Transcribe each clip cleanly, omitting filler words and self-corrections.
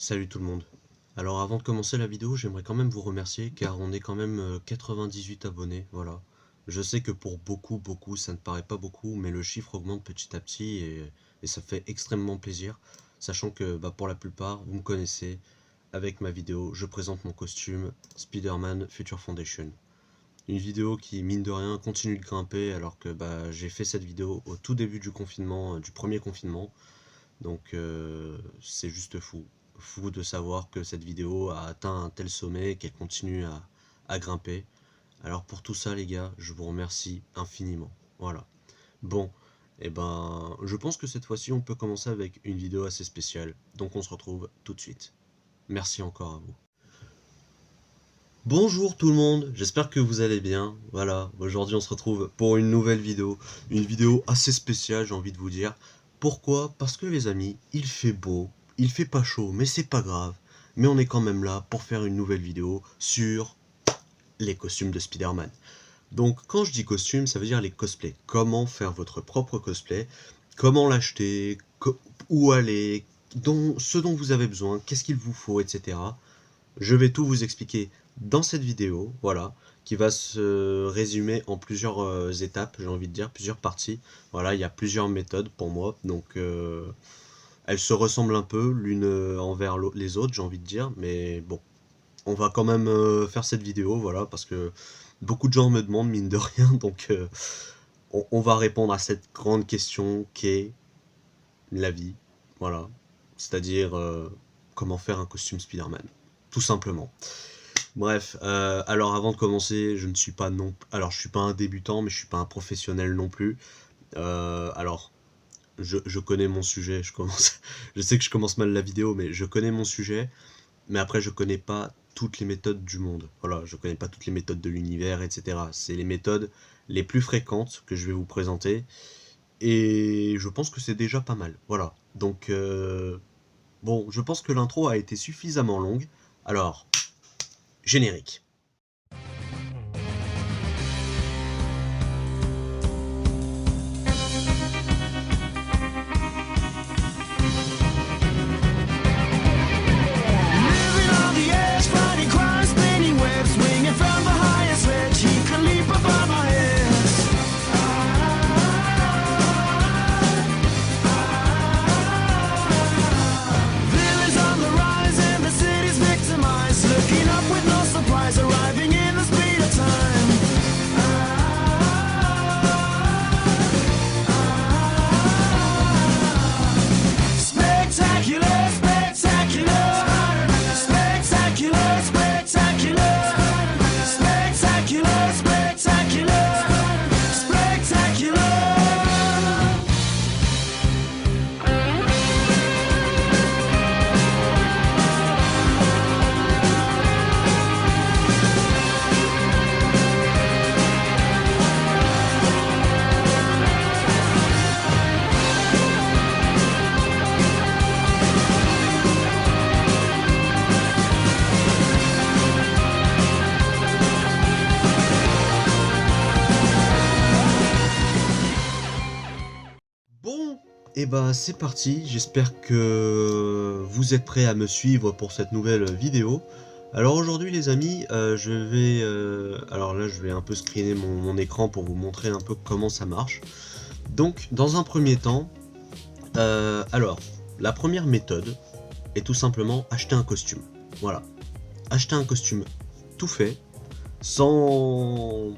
Salut tout le monde. Alors avant de commencer la vidéo, j'aimerais quand même vous remercier car on est quand même 98 abonnés, voilà. Je sais que pour beaucoup, ça ne paraît pas beaucoup, mais le chiffre augmente petit à petit et ça fait extrêmement plaisir, sachant que pour la plupart, vous me connaissez, avec ma vidéo, je présente mon costume Spider-Man Future Foundation. Une vidéo qui, mine de rien, continue de grimper alors que j'ai fait cette vidéo au tout début du confinement, du premier confinement. Donc c'est juste fou. Fou de savoir que cette vidéo a atteint un tel sommet et qu'elle continue à grimper. Alors pour tout ça les gars, je vous remercie infiniment. Voilà. Bon, et je pense que cette fois-ci on peut commencer avec une vidéo assez spéciale. Donc on se retrouve tout de suite. Merci encore à vous. Bonjour tout le monde, j'espère que vous allez bien. Voilà, aujourd'hui on se retrouve pour une nouvelle vidéo. Une vidéo assez spéciale, j'ai envie de vous dire. Pourquoi? Parce que les amis, il fait beau, il fait pas chaud, mais c'est pas grave. Mais on est quand même là pour faire une nouvelle vidéo sur les costumes de Spider-Man. Donc quand je dis costume, ça veut dire les cosplays. Comment faire votre propre cosplay, comment l'acheter, où aller, ce dont vous avez besoin, qu'est-ce qu'il vous faut, etc. Je vais tout vous expliquer dans cette vidéo, voilà, qui va se résumer en plusieurs étapes, j'ai envie de dire, plusieurs parties. Voilà, il y a plusieurs méthodes pour moi, donc elles se ressemblent un peu l'une envers les autres, j'ai envie de dire, mais bon, on va quand même faire cette vidéo, voilà, parce que beaucoup de gens me demandent, mine de rien, donc on va répondre à cette grande question qu'est la vie, voilà, c'est-à-dire comment faire un costume Spider-Man, tout simplement. Bref, alors avant de commencer, je ne suis pas alors je suis pas un débutant, mais je suis pas un professionnel non plus. Alors, je connais mon sujet, je sais que je commence mal la vidéo, mais je connais mon sujet, mais après je connais pas toutes les méthodes du monde. Voilà, je connais pas toutes les méthodes de l'univers, etc. C'est les méthodes les plus fréquentes que je vais vous présenter, et je pense que c'est déjà pas mal. Voilà, donc bon, je pense que l'intro a été suffisamment longue. Alors, générique. Bon, et c'est parti, j'espère que vous êtes prêts à me suivre pour cette nouvelle vidéo. Alors aujourd'hui les amis, je vais... alors là je vais un peu screener mon écran pour vous montrer un peu comment ça marche. Donc dans un premier temps, alors la première méthode est tout simplement acheter un costume. Voilà, acheter un costume tout fait, sans...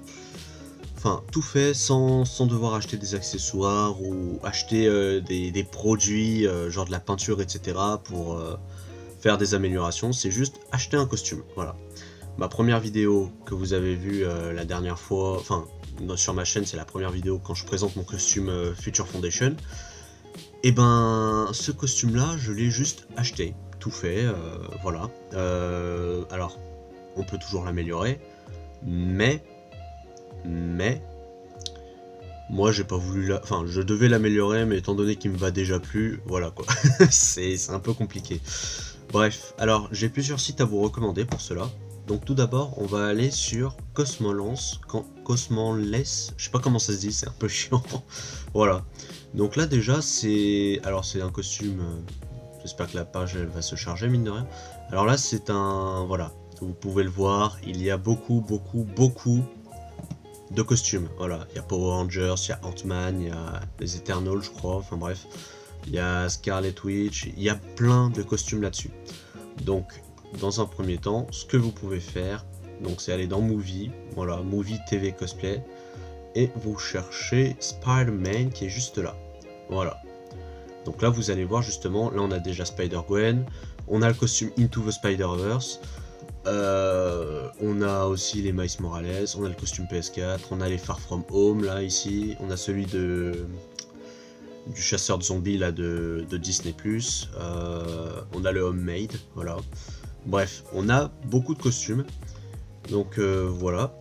Enfin, tout fait sans devoir acheter des accessoires ou acheter des produits, genre de la peinture, etc. pour faire des améliorations. C'est juste acheter un costume, voilà. Ma première vidéo que vous avez vue la dernière fois, enfin, sur ma chaîne, c'est la première vidéo quand je présente mon costume Future Foundation. Et ce costume-là, je l'ai juste acheté, tout fait, voilà. Alors, on peut toujours l'améliorer, mais moi j'ai pas voulu enfin je devais l'améliorer, mais étant donné qu'il me va déjà plus, voilà quoi. c'est un peu compliqué. Bref, alors j'ai plusieurs sites à vous recommander pour cela. Donc tout d'abord on va aller sur Cosmolance, je sais pas comment ça se dit, c'est un peu chiant. Voilà, donc là déjà c'est un costume, J'espère que la page elle va se charger, mine de rien. Alors là, c'est un... Voilà, vous pouvez le voir, il y a beaucoup de costumes. Voilà, il y a Power Rangers, il y a Ant-Man, il y a les Eternals, je crois, enfin bref. Il y a Scarlet Witch, il y a plein de costumes là-dessus. Donc, dans un premier temps, ce que vous pouvez faire, donc c'est aller dans Movie, voilà, Movie TV Cosplay, et vous cherchez Spider-Man qui est juste là. Voilà. Donc là, vous allez voir justement, là on a déjà Spider-Gwen, on a le costume Into the Spider-Verse, on a aussi les Miles Morales, on a le costume PS4, on a les Far From Home là ici, on a celui du chasseur de zombies là de Disney+, on a le Homemade, voilà. Bref, on a beaucoup de costumes, donc voilà.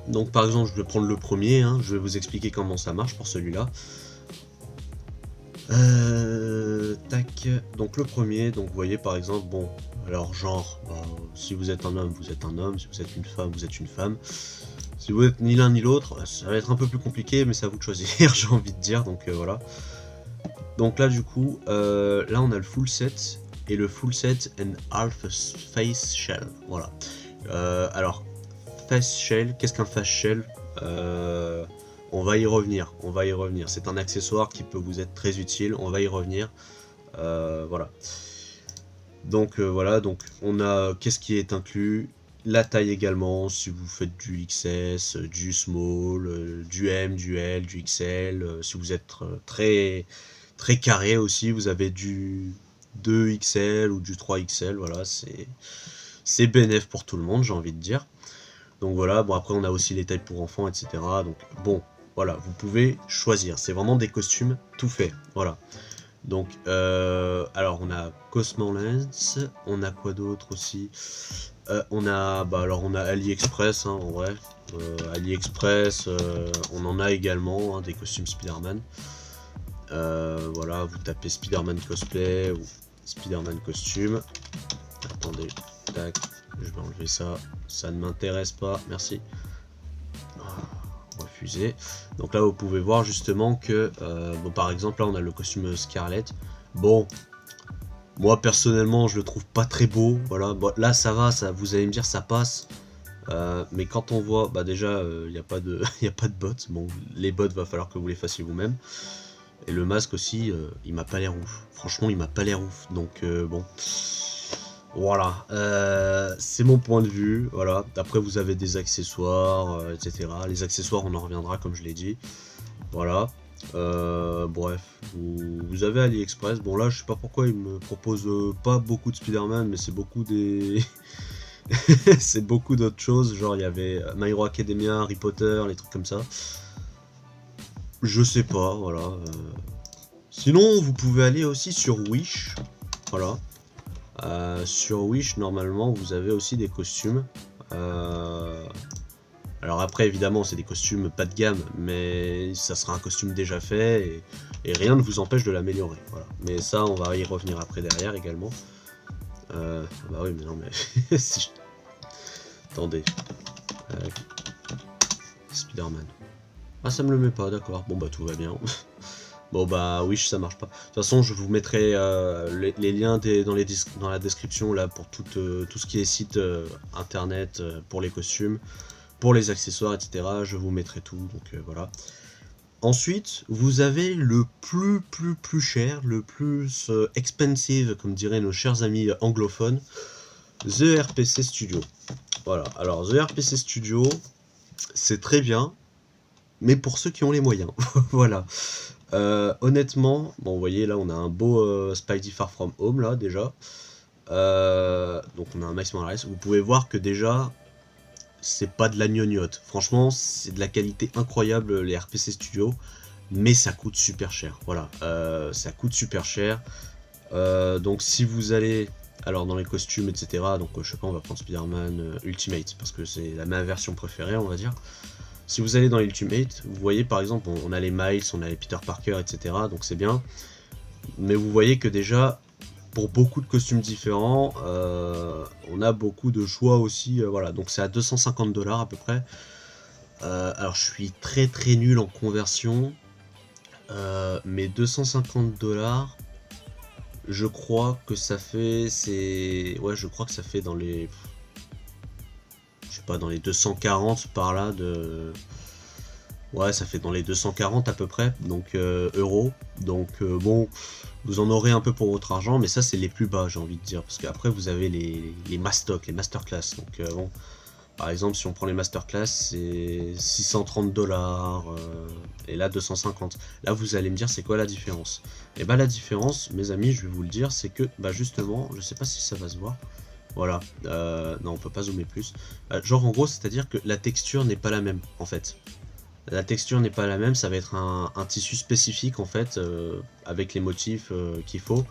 Donc par exemple, je vais prendre le premier, hein, je vais vous expliquer comment ça marche pour celui-là. Tac, donc le premier, donc vous voyez par exemple, bon, alors genre, si vous êtes un homme, vous êtes un homme, si vous êtes une femme, vous êtes une femme. Si vous êtes ni l'un ni l'autre, ça va être un peu plus compliqué, mais c'est à vous de choisir, j'ai envie de dire, donc voilà. Donc là du coup, là on a le full set, et le full set and half face shell, voilà. Alors, face shell, qu'est-ce qu'un face shell? On va y revenir, c'est un accessoire qui peut vous être très utile, on va y revenir, voilà. Donc voilà, donc on a, qu'est-ce qui est inclus? La taille également, si vous faites du XS, du small, du M, du L, du XL, si vous êtes très carré aussi, vous avez du 2XL ou du 3XL, voilà, c'est bénéf pour tout le monde, j'ai envie de dire. Donc voilà, bon après on a aussi les tailles pour enfants, etc. Donc bon, voilà, vous pouvez choisir, c'est vraiment des costumes tout faits, voilà. Donc, alors on a Cosmolens, on a quoi d'autre aussi? On a, alors on a AliExpress, hein, en vrai. AliExpress, on en a également, hein, des costumes Spider-Man. Voilà, vous tapez Spider-Man cosplay ou Spider-Man costume. Attendez, tac, je vais enlever ça, ça ne m'intéresse pas, merci. Refusé. Donc là vous pouvez voir justement que bon, par exemple là on a le costume Scarlet. Bon, moi personnellement je le trouve pas très beau, voilà. Bon, là ça va, ça, vous allez me dire ça passe, mais quand on voit, bah déjà il n'y a pas de il y a pas de bottes. Bon, les bottes va falloir que vous les fassiez vous-même, et le masque aussi il m'a pas l'air ouf, franchement il m'a pas l'air ouf, donc bon. Voilà, c'est mon point de vue, voilà. Après vous avez des accessoires, etc. Les accessoires on en reviendra comme je l'ai dit. Voilà, bref, vous avez AliExpress. Bon là je sais pas pourquoi ils me proposent pas beaucoup de Spider-Man, mais c'est beaucoup des... c'est beaucoup d'autres choses, genre il y avait My Hero Academia, Harry Potter, les trucs comme ça. Je sais pas, voilà. Sinon vous pouvez aller aussi sur Wish, voilà. Sur Wish, normalement, vous avez aussi des costumes. Alors après, évidemment, c'est des costumes pas de gamme, mais ça sera un costume déjà fait, et rien ne vous empêche de l'améliorer. Voilà. Mais ça, on va y revenir après derrière également. Bah oui, mais non, mais... si je... Attendez. Spider-Man. Ah, ça me le met pas, d'accord. Bon, bah tout va bien. Bon bah Wish ça marche pas. De toute façon je vous mettrai les liens dans la description là pour tout ce qui est site internet pour les costumes, pour les accessoires, etc. Je vous mettrai tout, donc voilà. Ensuite vous avez le plus cher, le plus expensive comme diraient nos chers amis anglophones, The RPC Studio. Voilà, alors The RPC Studio c'est très bien, mais pour ceux qui ont les moyens. Voilà. Honnêtement, bon, vous voyez là on a un beau Spidey Far From Home là déjà. Donc on a un Miles Morales. Vous pouvez voir que déjà c'est pas de la gnognotte. Franchement, c'est de la qualité incroyable les RPC Studios, mais ça coûte super cher. Voilà, ça coûte super cher. Donc si vous allez, alors dans les costumes, etc. Donc je sais pas, on va prendre Spider-Man Ultimate parce que c'est ma version préférée, on va dire. Si vous allez dans Ultimate, vous voyez par exemple, on a les Miles, on a les Peter Parker, etc. Donc c'est bien. Mais vous voyez que déjà, pour beaucoup de costumes différents, on a beaucoup de choix aussi. Voilà, donc c'est à 250 $ à peu près. Alors je suis très nul en conversion. Mais 250 $, Je crois que ça fait... Ouais, je crois que ça fait dans les... Je sais pas, dans les 240 par là de... Ouais, ça fait dans les 240 à peu près, donc euros. Donc bon, vous en aurez un peu pour votre argent, mais ça c'est les plus bas, j'ai envie de dire, parce qu'après vous avez les mastoc, les masterclass. Donc bon, par exemple, si on prend les masterclass, c'est 630 dollars, et là 250. Là vous allez me dire c'est quoi la différence? Et bah la différence, mes amis, je vais vous le dire, c'est que bah justement, je sais pas si ça va se voir. Voilà, non on peut pas zoomer plus. Genre en gros, c'est-à-dire que la texture n'est pas la même en fait. La texture n'est pas la même, ça va être un tissu spécifique en fait, avec les motifs qu'il faut.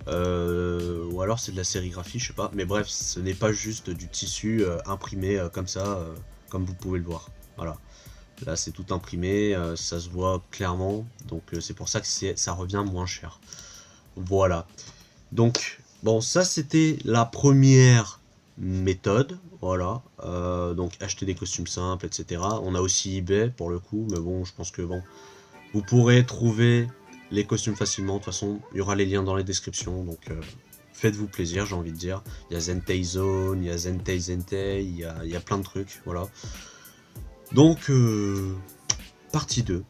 Ou alors c'est de la sérigraphie, je sais pas. Mais bref, ce n'est pas juste du tissu imprimé comme ça, comme vous pouvez le voir. Voilà. Là c'est tout imprimé, ça se voit clairement. Donc c'est pour ça que ça revient moins cher. Voilà. Donc, bon, ça c'était la première méthode, voilà. Donc acheter des costumes simples, etc. On a aussi eBay pour le coup, mais bon, je pense que bon, vous pourrez trouver les costumes facilement. De toute façon, il y aura les liens dans les descriptions, donc faites-vous plaisir, j'ai envie de dire. Il y a Zentei Zone, il y a Zentei Zentei, il y a plein de trucs, voilà. Donc, partie 2.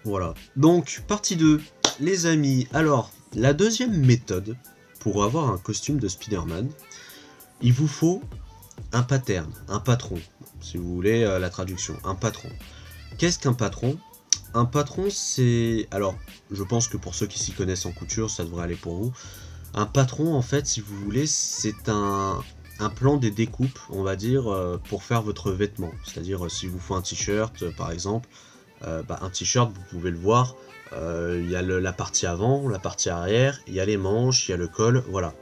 Voilà. Donc, partie 2, les amis. Alors, la deuxième méthode, pour avoir un costume de Spider-Man, il vous faut un pattern, un patron, si vous voulez la traduction, un patron. Qu'est-ce qu'un patron? Un patron, c'est... Alors, je pense que pour ceux qui s'y connaissent en couture, ça devrait aller pour vous. Un patron, en fait, si vous voulez, c'est un plan des découpes, on va dire, pour faire votre vêtement. C'est-à-dire, si vous faut un t-shirt, par exemple, un t-shirt, vous pouvez le voir, il y a la partie avant, la partie arrière, il y a les manches, il y a le col, voilà.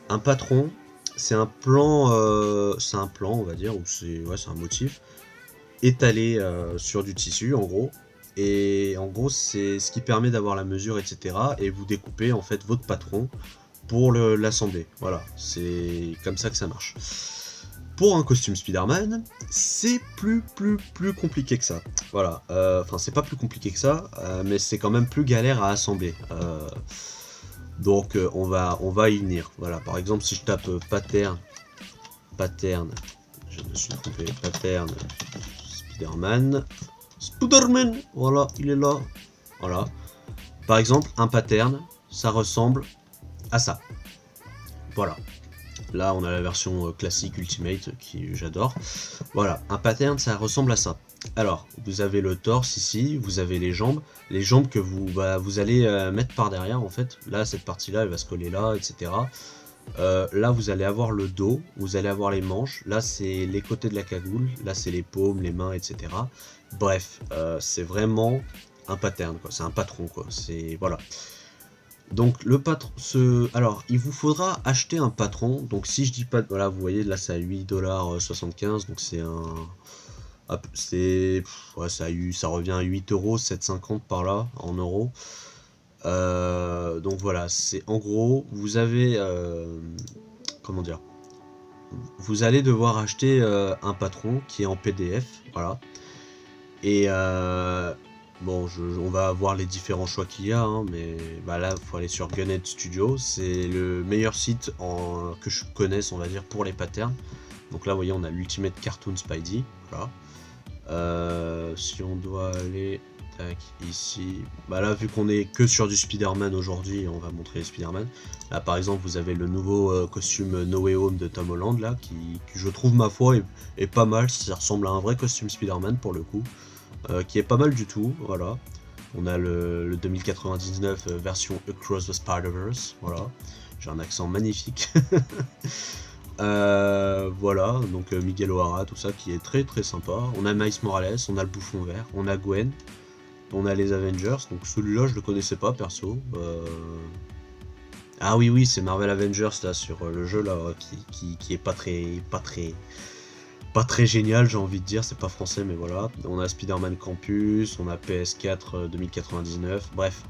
Un patron, c'est un plan, on va dire, ou c'est un motif étalé sur du tissu, en gros. Et en gros, c'est ce qui permet d'avoir la mesure, etc. Et vous découpez en fait votre patron pour l'assembler. Voilà, c'est comme ça que ça marche. Pour un costume Spider-Man, c'est plus compliqué que ça. Voilà, enfin c'est pas plus compliqué que ça, mais c'est quand même plus galère à assembler. Donc on va y venir. Voilà, par exemple si je tape pattern, je me suis trompé, pattern Spider-Man, voilà, il est là. Voilà. Par exemple, un pattern, ça ressemble à ça. Voilà. Là, on a la version classique Ultimate qui j'adore. Voilà, un pattern, ça ressemble à ça. Alors, vous avez le torse ici, vous avez les jambes que vous allez mettre par derrière en fait. Là, cette partie-là, elle va se coller là, etc. Là, vous allez avoir le dos, vous allez avoir les manches. Là, c'est les côtés de la cagoule. Là, c'est les paumes, les mains, etc. Bref, c'est vraiment un pattern, quoi. C'est un patron, quoi. C'est voilà. Donc le patron, alors il vous faudra acheter un patron. Donc si je dis pas, voilà, vous voyez là c'est à 8,75 $, donc c'est ouais, ça revient à 8,750 € par là en euros. Donc voilà, c'est en gros, vous avez comment dire, vous allez devoir acheter un patron qui est en PDF, voilà. Et bon, on va voir les différents choix qu'il y a, hein, mais bah là, il faut aller sur Gunhead Studio. C'est le meilleur site que je connaisse, on va dire, pour les patterns. Donc là, vous voyez, on a l'Ultimate Cartoon Spidey. Voilà. Si on doit aller tac, ici, bah là, vu qu'on est que sur du Spider-Man aujourd'hui, on va montrer les Spider-Man. Là, par exemple, vous avez le nouveau costume No Way Home de Tom Holland, là, qui je trouve, ma foi, est pas mal. Ça ressemble à un vrai costume Spider-Man pour le coup. Qui est pas mal du tout, voilà. On a le 2099 version Across the Spider-Verse, voilà. J'ai un accent magnifique. Voilà, donc Miguel O'Hara, tout ça qui est très sympa. On a Miles Morales, on a le Bouffon Vert, on a Gwen, on a les Avengers, donc celui-là je le connaissais pas perso. Ah oui, c'est Marvel Avengers là sur le jeu là, qui est pas très pas très génial, j'ai envie de dire, c'est pas français, mais voilà. On a Spider-Man Campus, on a PS4 2099, bref,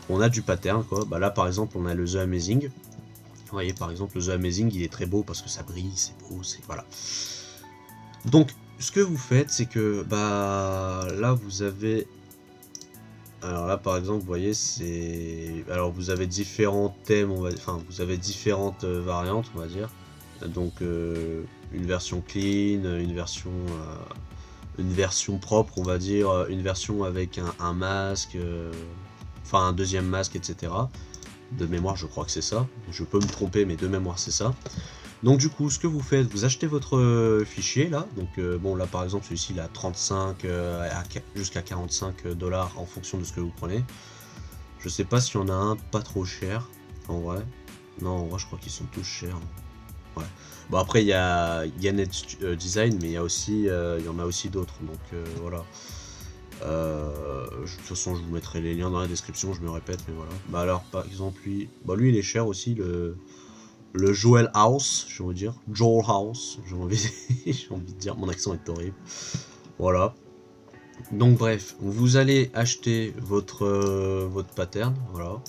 on a du pattern, quoi. Bah là, par exemple, on a le The Amazing. Vous voyez, par exemple, le The Amazing, il est très beau parce que ça brille, c'est beau, c'est... Voilà. Donc, ce que vous faites, c'est que, bah, là, vous avez... Alors là, par exemple, vous voyez, c'est... Alors, vous avez différents thèmes, enfin, vous avez différentes variantes, on va dire. Donc, une version clean, une version propre, on va dire, une version avec un masque, enfin, un deuxième masque, etc. De mémoire, je crois que c'est ça. Je peux me tromper, mais de mémoire, c'est ça. Donc du coup, ce que vous faites, vous achetez votre fichier là. Donc bon, là par exemple, celui-ci il a 35 jusqu'à 45 dollars en fonction de ce que vous prenez. Je sais pas s'il y en a un pas trop cher en vrai. Non, en vrai, je crois qu'ils sont tous chers. Ouais. Bon après, il y a Net Design, mais il y a aussi, il y en a aussi d'autres. Donc voilà. De toute façon, je vous mettrai les liens dans la description. Je me répète, mais voilà. Bah alors, par exemple, lui, bah lui, il est cher aussi le Joel House, je veux dire. Joel House, j'ai envie de dire. Mon accent est horrible. Voilà. Donc bref, vous allez acheter votre pattern, voilà.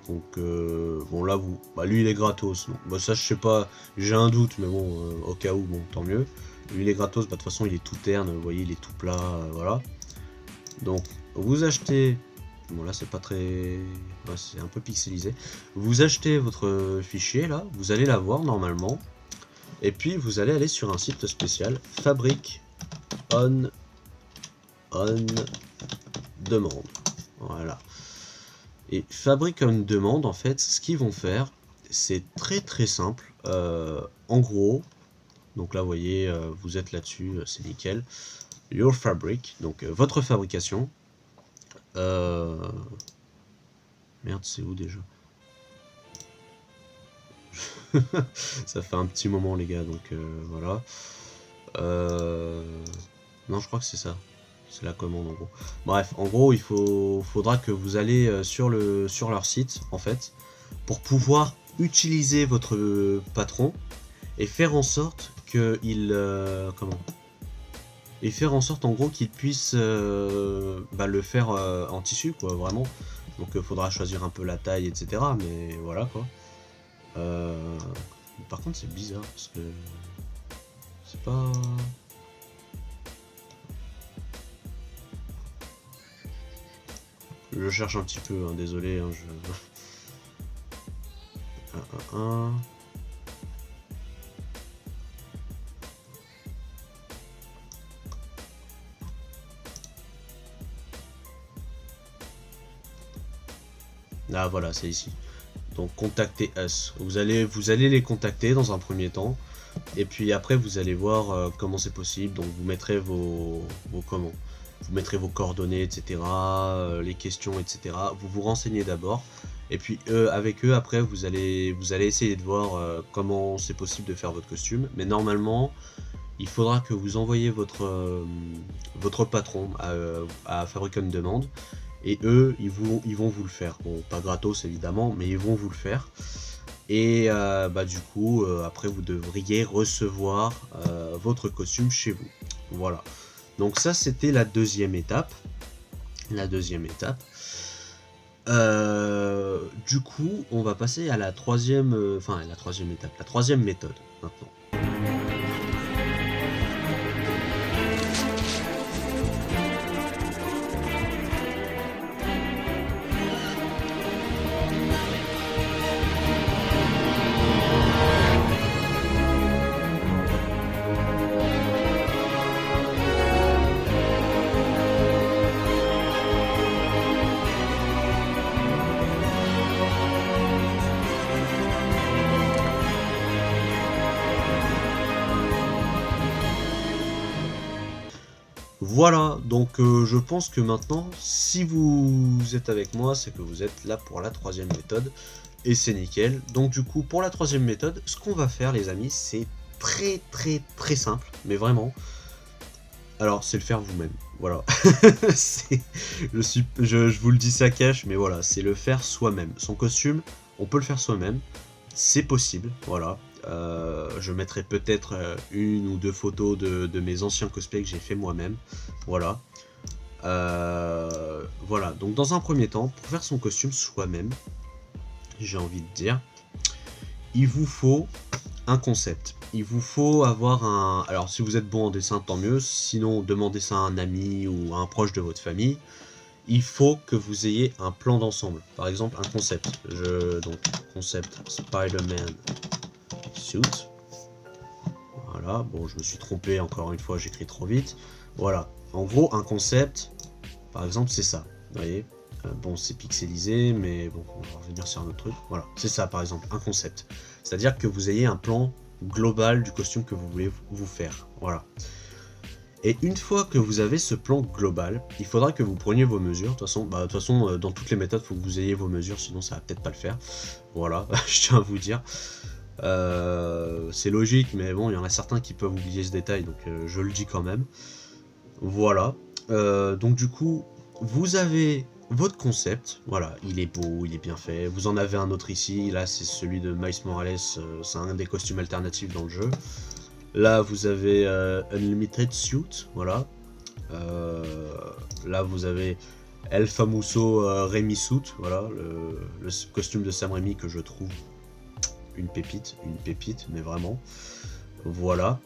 Donc bon là bah lui il est gratos. Donc, bah ça je sais pas, j'ai un doute, mais bon au cas où, bon tant mieux. Lui il est gratos, bah de toute façon il est tout terne, vous voyez il est tout plat, voilà. Donc vous achetez. Bon là c'est pas très... Ouais, c'est un peu pixelisé. Vous achetez votre fichier là, vous allez l'avoir normalement. Et puis vous allez aller sur un site spécial, Fabric on demande. Voilà. Et Fabric on demande, en fait, ce qu'ils vont faire, c'est très très simple. En gros, donc là vous voyez, vous êtes là-dessus, c'est nickel. Your Fabric, donc votre fabrication. Merde, c'est où déjà? Ça fait un petit moment les gars, donc voilà. Non, je crois que c'est ça. C'est la commande en gros. Bref, en gros, faudra que vous allez sur leur site, en fait, pour pouvoir utiliser votre patron et faire en sorte qu'il... comment? Et faire en sorte en gros qu'il puisse bah, le faire en tissu, quoi, vraiment. Donc il faudra choisir un peu la taille, etc. Mais voilà, quoi. Par contre, c'est bizarre, parce que... C'est pas... Je cherche un petit peu, hein, désolé, hein, Ah voilà, c'est ici. Donc contactez us. Vous allez les contacter dans un premier temps. Et puis après vous allez voir comment c'est possible. Donc vous mettrez vos comment. Vous mettrez vos coordonnées, etc. Les questions, etc. Vous vous renseignez d'abord. Et puis avec eux après vous allez essayer de voir comment c'est possible de faire votre costume. Mais normalement il faudra que vous envoyiez votre patron à Fabric on demande. Et eux, ils vont vous le faire. Bon, pas gratos évidemment, mais ils vont vous le faire. Et bah du coup, après vous devriez recevoir votre costume chez vous. Voilà. Donc ça, c'était la deuxième étape. Du coup, on va passer à la troisième... Enfin, la troisième étape. La troisième méthode, maintenant. Voilà, donc je pense que maintenant, si vous êtes avec moi, c'est que vous êtes là pour la troisième méthode, et c'est nickel. Donc du coup, pour la troisième méthode, ce qu'on va faire les amis, c'est très très très simple, mais vraiment. Alors, c'est le faire vous-même, voilà. Je vous le dis ça cache, mais voilà, c'est le faire soi-même. Son costume, on peut le faire soi-même, c'est possible, voilà. Je mettrai peut-être une ou deux photos de mes anciens cosplays que j'ai fait moi-même. Voilà. Voilà, donc dans un premier temps, pour faire son costume soi-même, j'ai envie de dire, il vous faut un concept. Il vous faut avoir un... Alors si vous êtes bon en dessin, tant mieux. Sinon, demandez ça à un ami ou à un proche de votre famille. Il faut que vous ayez un plan d'ensemble. Par exemple, un concept. Donc, concept Spider-Man suit. Voilà, bon, je me suis trompé encore une fois, j'écris trop vite. Voilà, en gros, un concept, par exemple, c'est ça. Vous voyez, bon, c'est pixelisé, mais bon, on va revenir sur un autre truc. Voilà, c'est ça, par exemple, un concept. C'est-à-dire que vous ayez un plan global du costume que vous voulez vous faire. Voilà. Et une fois que vous avez ce plan global, il faudra que vous preniez vos mesures. De toute façon, dans toutes les méthodes, il faut que vous ayez vos mesures, sinon ça va peut-être pas le faire. Voilà, je tiens à vous dire. C'est logique, mais bon, il y en a certains qui peuvent oublier ce détail, donc je le dis quand même. Voilà. Donc du coup, vous avez votre concept. Voilà, il est beau, il est bien fait. Vous en avez un autre ici. Là, c'est celui de Miles Morales. C'est un des costumes alternatifs dans le jeu. Là, vous avez Unlimited Suit, voilà. Là, vous avez El Famoso Raimi Suit, voilà, le costume de Sam Raimi que je trouve une pépite, mais vraiment. Voilà.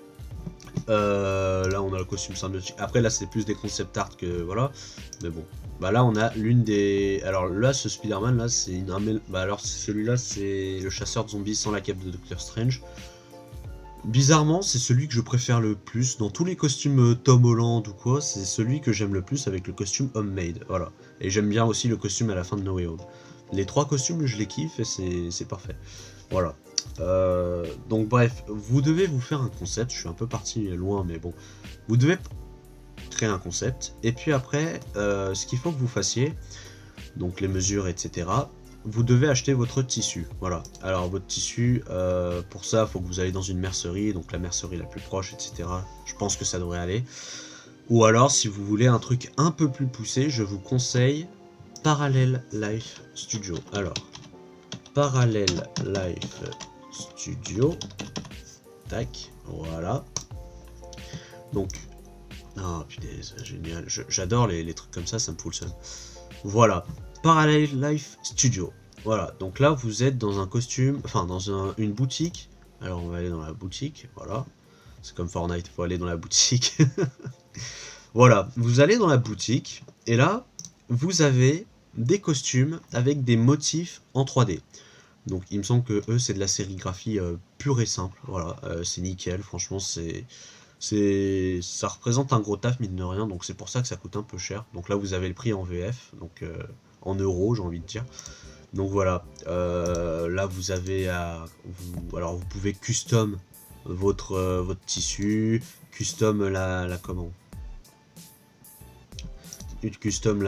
Là, on a le costume symbiotique. Après, là, c'est plus des concept art que voilà. Mais bon. Bah là, on a l'une des. Alors là, ce Spider-Man, là, c'est une. Bah alors, celui-là, c'est le chasseur de zombies sans la cape de Doctor Strange. Bizarrement, c'est celui que je préfère le plus. Dans tous les costumes Tom Holland ou quoi, c'est celui que j'aime le plus avec le costume Homemade. Voilà. Et j'aime bien aussi le costume à la fin de No Way Home. Les trois costumes, je les kiffe et c'est parfait. Voilà. Donc bref, vous devez vous faire un concept. Je suis un peu parti loin, mais bon. Vous devez créer un concept. Et puis après, ce qu'il faut que vous fassiez, donc les mesures, etc., vous devez acheter votre tissu. Voilà. Alors votre tissu, pour ça, il faut que vous allez dans une mercerie, donc la mercerie la plus proche, etc. Je pense que ça devrait aller. Ou alors, si vous voulez un truc un peu plus poussé, je vous conseille Parallel Life Studio. Alors, Parallel Life Studio. Tac, voilà. Donc, ah punaise, génial. J'adore les trucs comme ça me fout le seum. Voilà. Parallel Life Studio. Voilà, donc là vous êtes dans un costume, enfin dans une boutique. Alors on va aller dans la boutique, voilà. C'est comme Fortnite, il faut aller dans la boutique. Voilà, vous allez dans la boutique, et là, vous avez des costumes avec des motifs en 3D. Donc il me semble que eux, c'est de la sérigraphie pure et simple. Voilà, c'est nickel, franchement, ça représente un gros taf, mine de rien, donc c'est pour ça que ça coûte un peu cher. Donc là, vous avez le prix en VF, donc en euros, j'ai envie de dire. Donc voilà, là vous avez alors vous pouvez custom votre tissu, custom comment, custom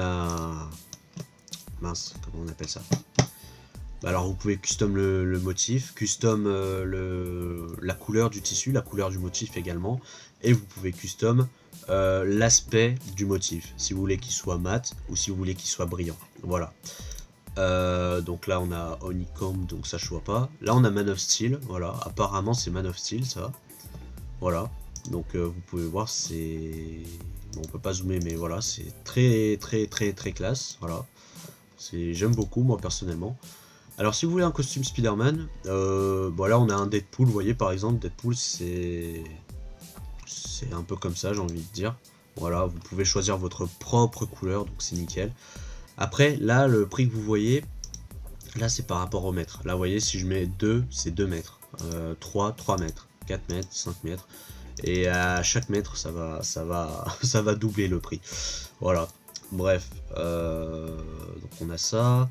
mince, comment on appelle ça. Alors vous pouvez custom le motif, custom la couleur du tissu, la couleur du motif également, et vous pouvez custom l'aspect du motif, si vous voulez qu'il soit mat ou si vous voulez qu'il soit brillant. Voilà. Donc là on a Honeycomb, donc ça je vois pas. Là on a Man of Steel, voilà, apparemment c'est Man of Steel ça. Voilà, donc vous pouvez voir, c'est... Bon, on peut pas zoomer, mais voilà, c'est très classe, voilà. J'aime beaucoup moi personnellement. Alors si vous voulez un costume Spider-Man, bon là on a un Deadpool, vous voyez par exemple, Deadpool c'est un peu comme ça, j'ai envie de dire. Voilà, vous pouvez choisir votre propre couleur, donc c'est nickel. Après, là, le prix que vous voyez, là, c'est par rapport au mètre. Là, vous voyez, si je mets 2, c'est 2 mètres. 3 mètres. 4 mètres, 5 mètres. Et à chaque mètre, ça va doubler le prix. Voilà. Bref. Donc, on a ça.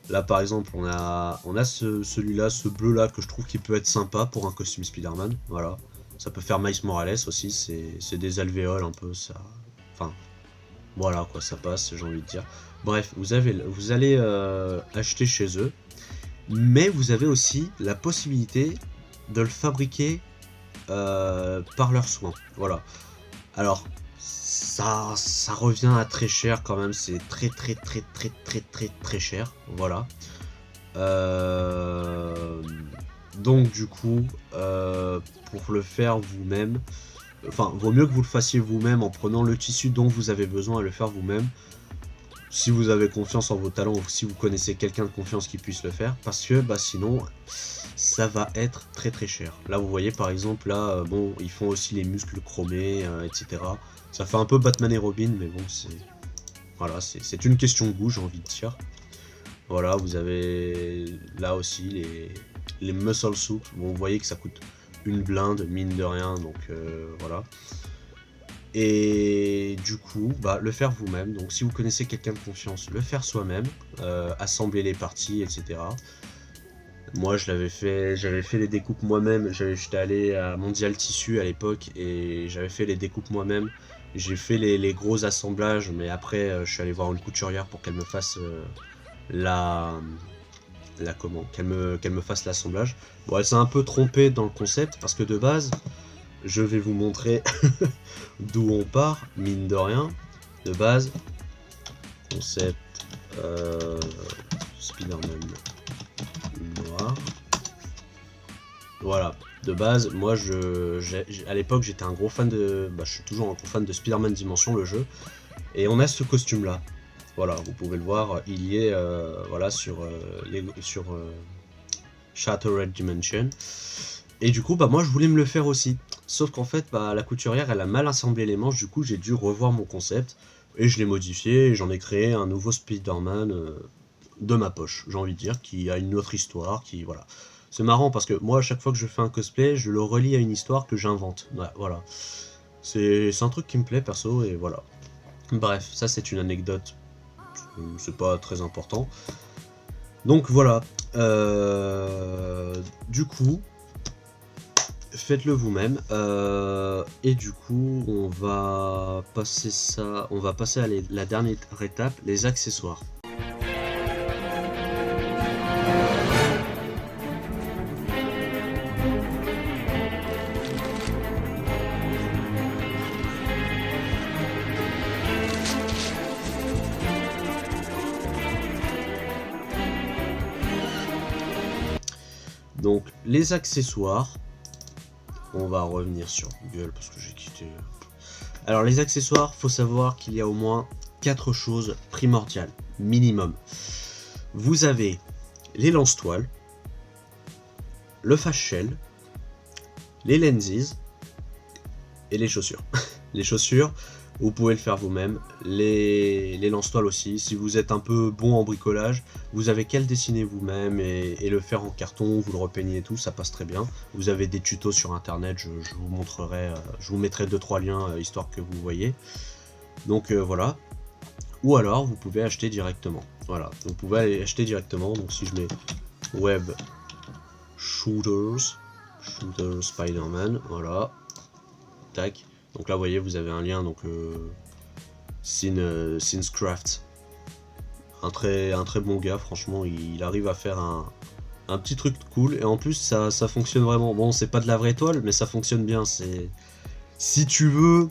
Là, par exemple, on a celui-là, ce bleu-là, que je trouve qui peut être sympa pour un costume Spider-Man. Voilà. Ça peut faire Miles Morales aussi. C'est des alvéoles un peu, ça... Enfin... Voilà quoi, ça passe, j'ai envie de dire. Bref, vous allez acheter chez eux, mais vous avez aussi la possibilité de le fabriquer par leurs soins. Voilà. Alors, ça revient à très cher quand même, c'est très cher. Voilà. Donc du coup, pour le faire vous-même, enfin, vaut mieux que vous le fassiez vous-même en prenant le tissu dont vous avez besoin et le faire vous-même. Si vous avez confiance en vos talents ou si vous connaissez quelqu'un de confiance qui puisse le faire, parce que bah, sinon ça va être très très cher. Là vous voyez par exemple là, bon ils font aussi les muscles chromés, etc. Ça fait un peu Batman et Robin, mais bon voilà, c'est une question de goût, j'ai envie de dire. Voilà, vous avez là aussi les muscle suits. Bon, vous voyez que ça coûte une blinde, mine de rien, donc voilà. Et du coup, bah, le faire vous-même. Donc si vous connaissez quelqu'un de confiance, le faire soi-même, assembler les parties, etc. Moi, j'avais fait les découpes moi-même. J'étais allé à Mondial Tissu à l'époque et j'avais fait les découpes moi-même. J'ai fait les gros assemblages, mais après, je suis allé voir une couturière pour qu'elle me fasse qu'elle me fasse l'assemblage. Bon, elle s'est un peu trompée dans le concept parce que de base, je vais vous montrer d'où on part, mine de rien. De base, concept Spider-Man noir. Voilà, de base, moi à l'époque j'étais un gros fan de. Bah, je suis toujours un gros fan de Spider-Man Dimension, le jeu. Et on a ce costume là. Voilà, vous pouvez le voir, il y est voilà, sur Shattered Dimension. Et du coup, bah moi je voulais me le faire aussi. Sauf qu'en fait, bah, la couturière elle a mal assemblé les manches, du coup j'ai dû revoir mon concept. Et je l'ai modifié et j'en ai créé un nouveau Spider-Man de ma poche, j'ai envie de dire, qui a une autre histoire, qui voilà. C'est marrant parce que moi à chaque fois que je fais un cosplay, je le relie à une histoire que j'invente. Ouais, voilà. C'est un truc qui me plaît perso et voilà. Bref, ça c'est une anecdote, c'est pas très important. Donc voilà. Du coup, faites-le vous-même. Et du coup, on va passer à la dernière étape, les accessoires. Donc les accessoires, on va revenir sur Google parce que j'ai quitté. Alors les accessoires, faut savoir qu'il y a au moins 4 choses primordiales, minimum. Vous avez les lance-toiles, le fast shell, les lenses et les chaussures. Les chaussures, vous pouvez le faire vous-même. Les lance-toiles aussi. Si vous êtes un peu bon en bricolage, vous avez qu'à le dessiner vous-même et le faire en carton, vous le repeignez et tout, ça passe très bien. Vous avez des tutos sur internet, je vous montrerai, je vous mettrai 2-3 liens histoire que vous voyez. Donc voilà. Ou alors vous pouvez acheter directement. Voilà, vous pouvez aller acheter directement. Donc si je mets web shooters Spider-Man, voilà. Tac. Donc là, vous voyez, vous avez un lien, donc Sinscraft. Un très bon gars, franchement, il arrive à faire un petit truc cool. Et en plus, ça fonctionne vraiment. Bon, c'est pas de la vraie toile, mais ça fonctionne bien. C'est, si tu veux,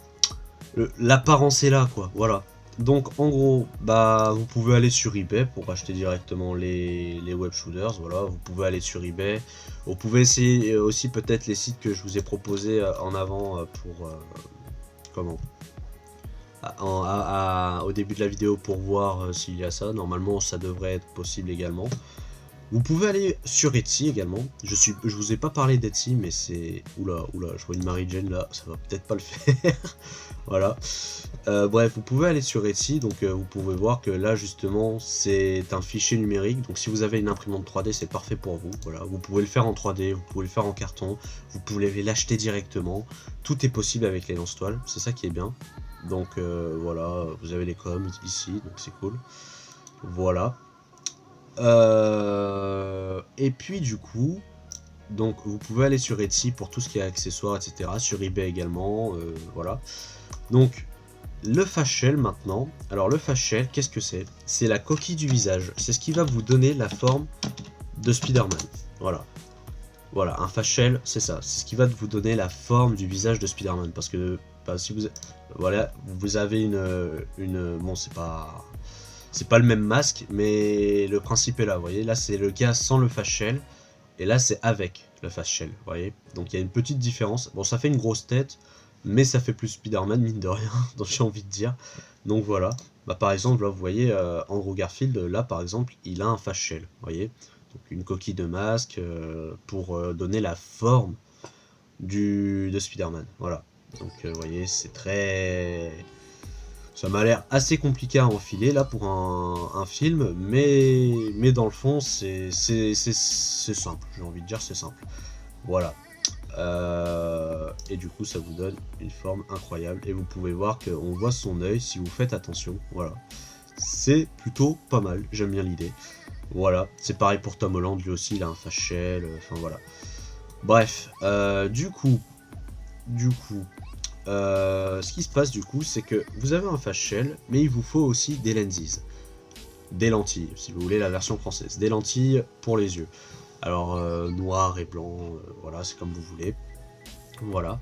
l'apparence est là, quoi. Voilà. Donc en gros, bah vous pouvez aller sur eBay pour acheter directement les web shooters, voilà, vous pouvez aller sur eBay. Vous pouvez essayer aussi peut-être les sites que je vous ai proposés en avant pour comment au début de la vidéo pour voir s'il y a ça. Normalement ça devrait être possible également. Vous pouvez aller sur Etsy également. Je vous ai pas parlé d'Etsy, mais c'est... Oula, je vois une Mary-Jane là, ça va peut-être pas le faire. Voilà. Bref, vous pouvez aller sur Etsy, donc vous pouvez voir que là justement c'est un fichier numérique. Donc si vous avez une imprimante 3D, c'est parfait pour vous. Voilà, vous pouvez le faire en 3D, vous pouvez le faire en carton, vous pouvez l'acheter directement. Tout est possible avec les lance-toiles, c'est ça qui est bien. Donc voilà, vous avez les coms ici, donc c'est cool. Voilà. Et puis du coup, donc vous pouvez aller sur Etsy pour tout ce qui est accessoires, etc. Sur eBay également, voilà. Donc le fast shell maintenant. Alors le fast shell, qu'est-ce que c'est? C'est la coquille du visage. C'est ce qui va vous donner la forme de Spider-Man. Voilà. Voilà, un fast shell, c'est ça. C'est ce qui va vous donner la forme du visage de Spider-Man. Parce que bah, si vous, voilà, vous avez bon, c'est pas le même masque, mais le principe est là, vous voyez. Là, c'est le cas sans le fast shell. et là c'est avec le fast shell, vous voyez. Donc il y a une petite différence. Bon, ça fait une grosse tête, mais ça fait plus Spider-Man, mine de rien, donc j'ai envie de dire. Donc voilà, bah, par exemple, là vous voyez, Andrew Garfield, là par exemple, il a un fast shell, vous voyez. Donc une coquille de masque pour donner la forme de Spider-Man, voilà. Donc vous voyez, c'est très... Ça m'a l'air assez compliqué à enfiler là pour un film, mais dans le fond c'est simple, j'ai envie de dire c'est simple. Voilà. Et du coup ça vous donne une forme incroyable et vous pouvez voir qu'on voit son œil si vous faites attention, voilà. C'est plutôt pas mal, j'aime bien l'idée. Voilà, c'est pareil pour Tom Holland, lui aussi il a un fast shell, enfin voilà. Bref, ce qui se passe du coup, c'est que vous avez un fast shell, mais il vous faut aussi des lenses. Des lentilles, si vous voulez la version française. Des lentilles pour les yeux. Alors, noir et blanc, voilà, c'est comme vous voulez. Voilà.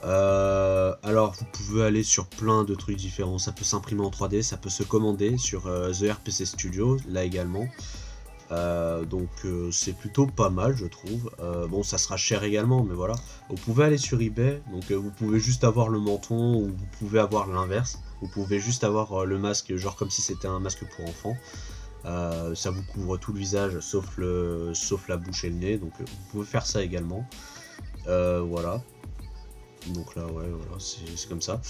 Alors, vous pouvez aller sur plein de trucs différents. Ça peut s'imprimer en 3D, ça peut se commander sur The RPC Studio, là également. Donc c'est plutôt pas mal, je trouve. Bon, ça sera cher également, mais voilà. Vous pouvez aller sur eBay, donc vous pouvez juste avoir le menton, ou vous pouvez avoir l'inverse. Vous pouvez juste avoir le masque, genre comme si c'était un masque pour enfants. Ça vous couvre tout le visage, sauf la bouche et le nez, donc vous pouvez faire ça également. Voilà. Donc là, ouais, voilà, c'est comme ça.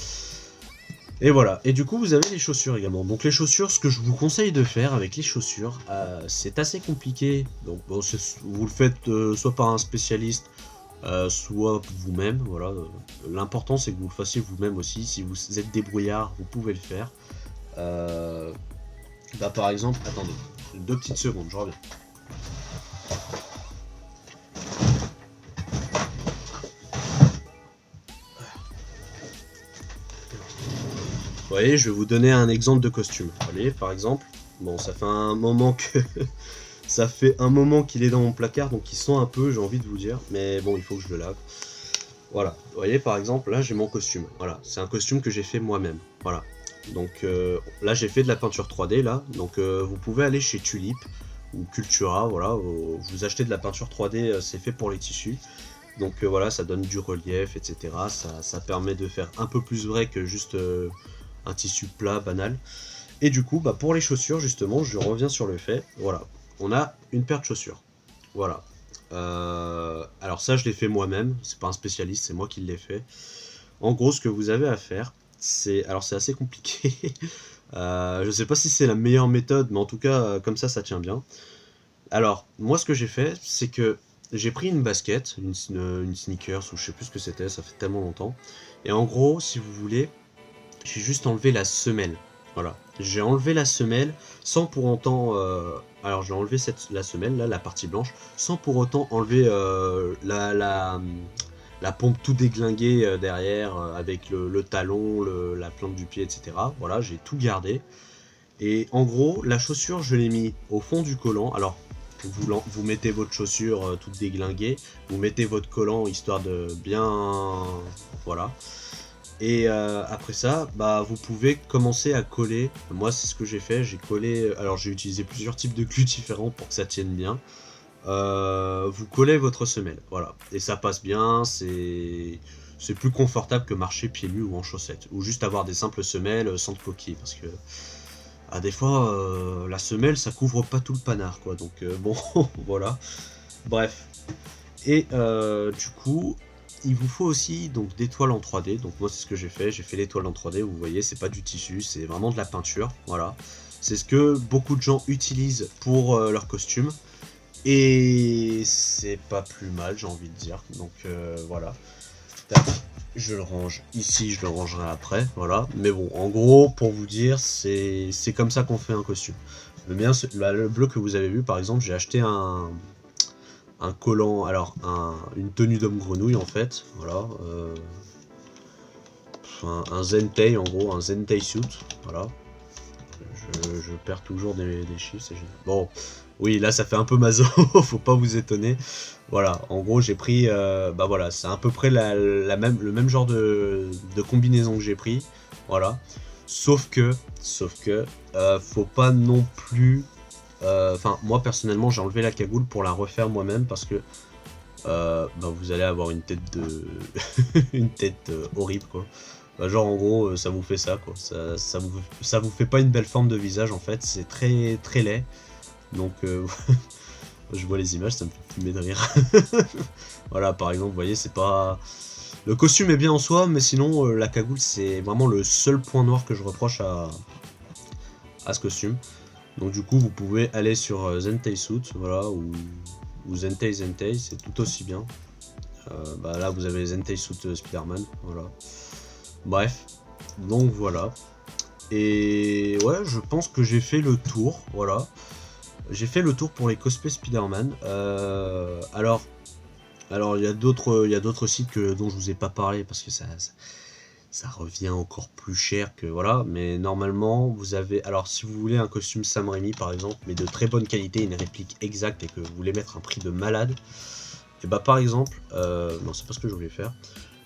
Et voilà, et du coup vous avez les chaussures également. Donc les chaussures, ce que je vous conseille de faire avec les chaussures, c'est assez compliqué. Donc bon, vous le faites soit par un spécialiste, soit vous-même. Voilà. L'important c'est que vous le fassiez vous-même aussi. Si vous êtes débrouillard, vous pouvez le faire. Bah par exemple, attendez, 2 petites secondes, je reviens. Vous voyez, je vais vous donner un exemple de costume. Vous voyez, par exemple, bon, ça fait un moment que ça fait un moment qu'il est dans mon placard, donc il sent un peu, j'ai envie de vous dire, mais bon, il faut que je le lave. Voilà, vous voyez, par exemple, là j'ai mon costume. Voilà, c'est un costume que j'ai fait moi-même. Voilà. Donc là j'ai fait de la peinture 3D là, donc vous pouvez aller chez Tulip ou Cultura, voilà, vous achetez de la peinture 3D, c'est fait pour les tissus. Donc voilà, ça donne du relief, etc. Ça permet de faire un peu plus vrai que juste un tissu plat, banal. Et du coup, bah, pour les chaussures, justement, je reviens sur le fait, voilà, on a une paire de chaussures. Voilà. Alors ça, je l'ai fait moi-même, c'est pas un spécialiste, c'est moi qui l'ai fait. En gros, ce que vous avez à faire, alors c'est assez compliqué. Je sais pas si c'est la meilleure méthode, mais en tout cas, comme ça tient bien. Alors, moi, ce que j'ai fait, c'est que j'ai pris une basket, une sneakers, ou je sais plus ce que c'était, ça fait tellement longtemps. Et en gros, si vous voulez, j'ai juste enlevé la semelle. Voilà. J'ai enlevé la semelle sans pour autant... alors j'ai enlevé la semelle, là, la partie blanche, sans pour autant enlever la pompe tout déglinguée derrière, avec le talon, la plante du pied, etc. Voilà, j'ai tout gardé. Et en gros, la chaussure, je l'ai mis au fond du collant. Alors, vous mettez votre chaussure toute déglinguée, vous mettez votre collant histoire de bien... Voilà. Et après ça, bah, vous pouvez commencer à coller. Moi, c'est ce que j'ai fait. J'ai collé. Alors, j'ai utilisé plusieurs types de glues différents pour que ça tienne bien. Vous collez votre semelle, voilà. Et ça passe bien. C'est plus confortable que marcher pieds nus ou en chaussettes. Ou juste avoir des simples semelles sans de coquilles. Parce que des fois, la semelle, ça couvre pas tout le panard, quoi. Donc, bon, voilà. Bref. Et du coup, il vous faut aussi donc des toiles en 3D. Donc moi c'est ce que j'ai fait les toiles en 3D, vous voyez, c'est pas du tissu, c'est vraiment de la peinture, voilà. C'est ce que beaucoup de gens utilisent pour leurs costumes. Et c'est pas plus mal, j'ai envie de dire. Donc voilà. Tac, je le range ici, je le rangerai après, voilà. Mais bon, en gros, pour vous dire, c'est comme ça qu'on fait un costume. Le mien, le bleu que vous avez vu, par exemple, j'ai acheté un collant, alors une tenue d'homme grenouille en fait, voilà, un Zentai en gros, un Zentai suit, voilà. Je perds toujours des chiffres, c'est génial. Bon, oui, là ça fait un peu maso, faut pas vous étonner. Voilà, en gros j'ai pris, bah voilà, c'est à peu près le même genre de combinaison que j'ai pris, voilà. Sauf que, faut pas non plus enfin moi personnellement j'ai enlevé la cagoule pour la refaire moi-même parce que vous allez avoir une tête de une tête horrible quoi. Bah, genre en gros ça vous fait ça quoi, ça vous fait pas une belle forme de visage en fait, c'est très très laid. Donc je vois les images, ça me fait fumer de rire. Voilà, par exemple, vous voyez, c'est pas... Le costume est bien en soi, mais sinon, la cagoule, c'est vraiment le seul point noir que je reproche à ce costume. Donc du coup, vous pouvez aller sur Zentai Suit, voilà, ou Zentai Zentai, c'est tout aussi bien. Là, vous avez Zentai Suit Spider-Man, voilà. Bref, donc voilà. Et ouais, je pense que j'ai fait le tour, voilà. J'ai fait le tour pour les cosplays Spider-Man. Alors il y a d'autres sites dont je vous ai pas parlé parce que ça revient encore plus cher que voilà. Mais normalement vous avez, alors si vous voulez un costume Sam Raimi par exemple, mais de très bonne qualité, une réplique exacte et que vous voulez mettre un prix de malade, et bah par exemple, non c'est pas ce que je voulais faire.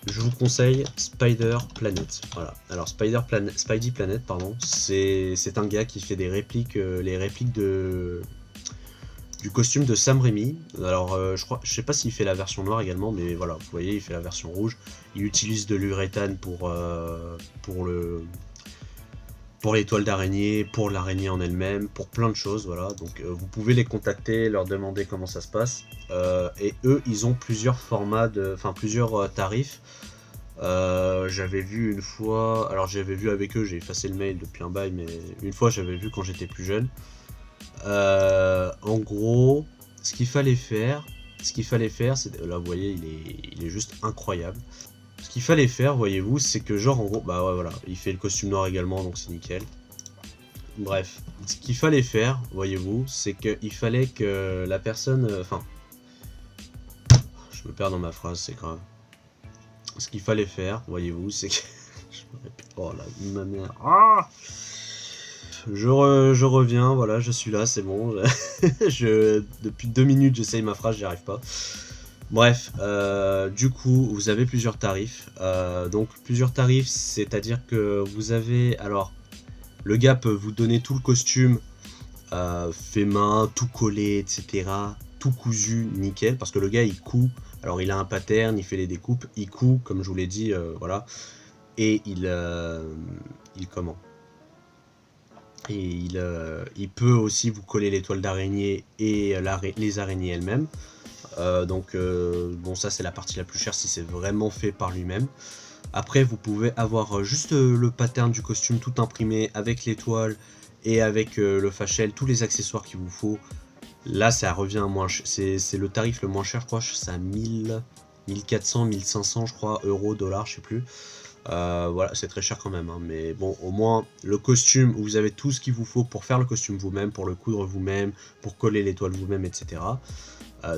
Je vous conseille Spider Planet. Voilà. Alors Spidey Planet, pardon, c'est un gars qui fait des répliques, les répliques du costume de Sam Raimi. Alors je sais pas s'il fait la version noire également, mais voilà, vous voyez, il fait la version rouge. Il utilise de l'uréthane pour les toiles d'araignée, pour l'araignée en elle-même, pour plein de choses, voilà. Donc vous pouvez les contacter, leur demander comment ça se passe. Et eux, ils ont plusieurs formats, plusieurs tarifs. J'avais vu une fois, alors j'avais vu avec eux, j'ai effacé le mail depuis un bail, mais une fois j'avais vu quand j'étais plus jeune. En gros, ce qu'il fallait faire, c'est là vous voyez, il est juste incroyable. Ce qu'il fallait faire, voyez-vous, c'est que genre en gros, bah ouais voilà, il fait le costume noir également, donc c'est nickel. Bref, ce qu'il fallait faire, voyez-vous, c'est qu'il fallait que la personne, je me perds dans ma phrase, c'est grave. Ce qu'il fallait faire, voyez-vous, c'est que je me répète, oh là, ma mère, ah je reviens, voilà, je suis là, c'est bon. Depuis 2 minutes, j'essaye ma phrase, j'y arrive pas. Bref, du coup, vous avez plusieurs tarifs. Donc, plusieurs tarifs, c'est-à-dire que vous avez... Alors, le gars peut vous donner tout le costume, fait main, tout collé, etc. Tout cousu, nickel, parce que le gars, il coud. Alors, il a un pattern, il fait les découpes, il coud, comme je vous l'ai dit, voilà. Et il comment et il peut aussi vous coller les toiles d'araignée et les araignées elles-mêmes. Bon, ça c'est la partie la plus chère si c'est vraiment fait par lui-même. Après, vous pouvez avoir juste le pattern du costume tout imprimé avec les toiles et avec le fachel, tous les accessoires qu'il vous faut. Là, ça revient à moins cher. C'est le tarif le moins cher, je crois. C'est à 1400, 1500, je crois, euros, dollars, je sais plus. Voilà, c'est très cher quand même, hein, mais bon, au moins le costume, vous avez tout ce qu'il vous faut pour faire le costume vous-même, pour le coudre vous-même, pour coller les toiles vous-même, etc.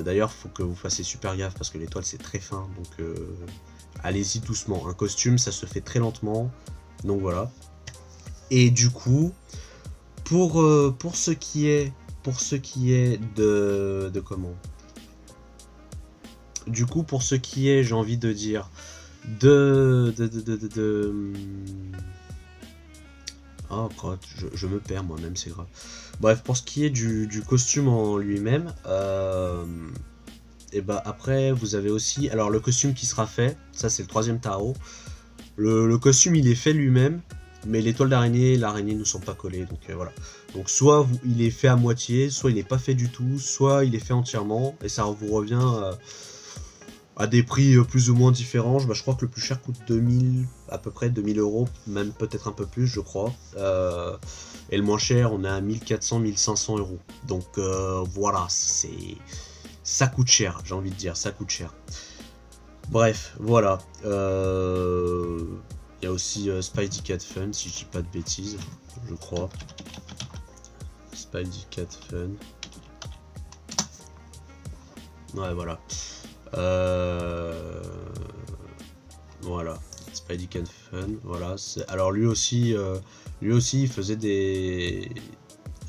D'ailleurs, il faut que vous fassiez super gaffe parce que les toiles c'est très fin, donc allez-y doucement. Un costume, ça se fait très lentement, donc voilà. Et du coup, pour ce qui est de comment Du coup, pour ce qui est, j'ai envie de dire oh god, je me perds moi-même, c'est grave. Bref, pour ce qui est du costume en lui-même, et bah après vous avez aussi, alors le costume qui sera fait, ça c'est le troisième tarot. Le costume il est fait lui-même, mais les toiles d'araignée, l'araignée ne sont pas collées, donc voilà. Donc soit il est fait à moitié, soit il n'est pas fait du tout, soit il est fait entièrement, et ça vous revient à des prix plus ou moins différents. Je crois que le plus cher coûte 2000, à peu près 2000 euros, même peut-être un peu plus, je crois. Et le moins cher, on est à 1400, 1500 euros. Donc voilà, ça coûte cher, j'ai envie de dire, ça coûte cher. Bref, voilà. Il y a aussi Spidey Cat Fun, si je dis pas de bêtises, je crois. Spidey Cat Fun. Ouais, voilà. Voilà, Spidey Can Fun, voilà. Alors lui aussi, il faisait des...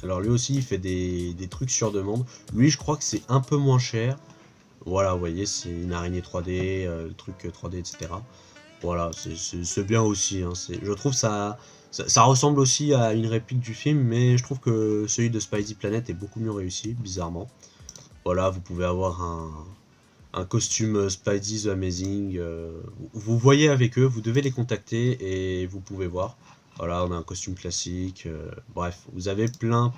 Alors lui aussi, il fait des trucs sur demande. Lui, je crois que c'est un peu moins cher. Voilà, vous voyez, c'est une araignée 3D, le truc 3D, etc. Voilà, c'est bien aussi. Hein, je trouve ça Ça ressemble aussi à une réplique du film, mais je trouve que celui de Spidey Planet est beaucoup mieux réussi, bizarrement. Voilà, vous pouvez avoir un costume Spidey The Amazing. Vous voyez avec eux, vous devez les contacter et vous pouvez voir. Voilà, on a un costume classique. Bref, vous avez plein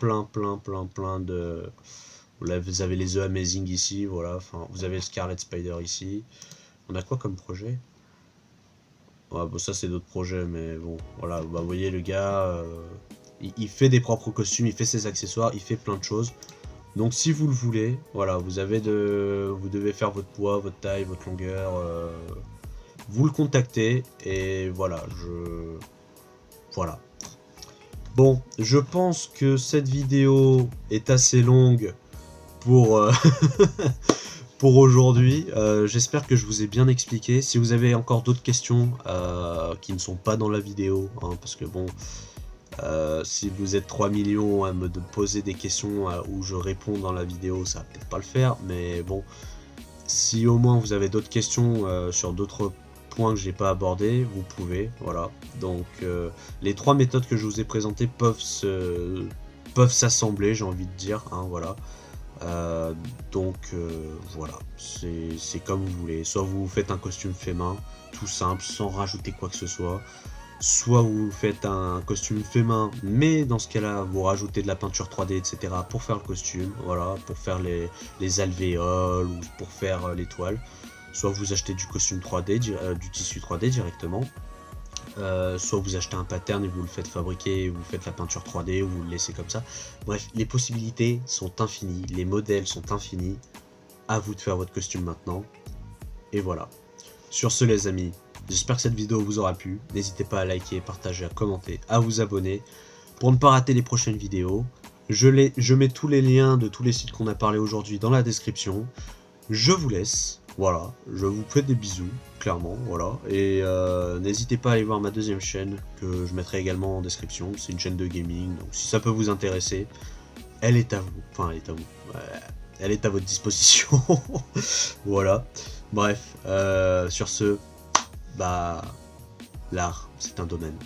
de... Vous avez les The Amazing ici, voilà. Enfin, vous avez Scarlet Spider ici. On a quoi comme projet? Ouais, bon, ça c'est d'autres projets, mais bon, voilà. Bah, vous voyez, le gars, il fait des propres costumes, il fait ses accessoires, il fait plein de choses. Donc si vous le voulez, voilà, vous devez faire votre poids, votre taille, votre longueur, vous le contactez et voilà, voilà. Bon, je pense que cette vidéo est assez longue pour, pour aujourd'hui. J'espère que je vous ai bien expliqué. Si vous avez encore d'autres questions qui ne sont pas dans la vidéo, hein, parce que bon, si vous êtes 3 millions à me poser des questions où je réponds dans la vidéo, ça va peut-être pas le faire, mais bon, si au moins vous avez d'autres questions sur d'autres points que j'ai pas abordés, vous pouvez, voilà. Donc les 3 méthodes que je vous ai présentées peuvent s'assembler, j'ai envie de dire, hein, voilà. Donc voilà, c'est comme vous voulez. Soit vous faites un costume fait main, tout simple, sans rajouter quoi que ce soit. Soit vous faites un costume fait main, mais dans ce cas-là, vous rajoutez de la peinture 3D, etc. pour faire le costume, voilà, pour faire les alvéoles ou pour faire l'étoile. Soit vous achetez du costume 3D, du tissu 3D directement. Soit vous achetez un pattern et vous le faites fabriquer, vous faites la peinture 3D ou vous le laissez comme ça. Bref, les possibilités sont infinies, les modèles sont infinis. À vous de faire votre costume maintenant. Et voilà. Sur ce les amis, j'espère que cette vidéo vous aura plu. N'hésitez pas à liker, partager, à commenter, à vous abonner pour ne pas rater les prochaines vidéos. Je mets tous les liens de tous les sites qu'on a parlé aujourd'hui dans la description. Je vous laisse. Voilà, je vous fais des bisous, clairement, voilà. Et n'hésitez pas à aller voir ma deuxième chaîne, que je mettrai également en description. C'est une chaîne de gaming, donc si ça peut vous intéresser, elle est à vous. Enfin, elle est à vous. Elle est à votre disposition. Voilà. Bref, sur ce, bah, l'art, c'est un domaine.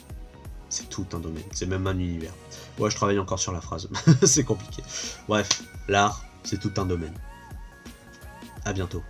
C'est tout un domaine. C'est même un univers. Ouais, je travaille encore sur la phrase. C'est compliqué. Bref, l'art, c'est tout un domaine. À bientôt.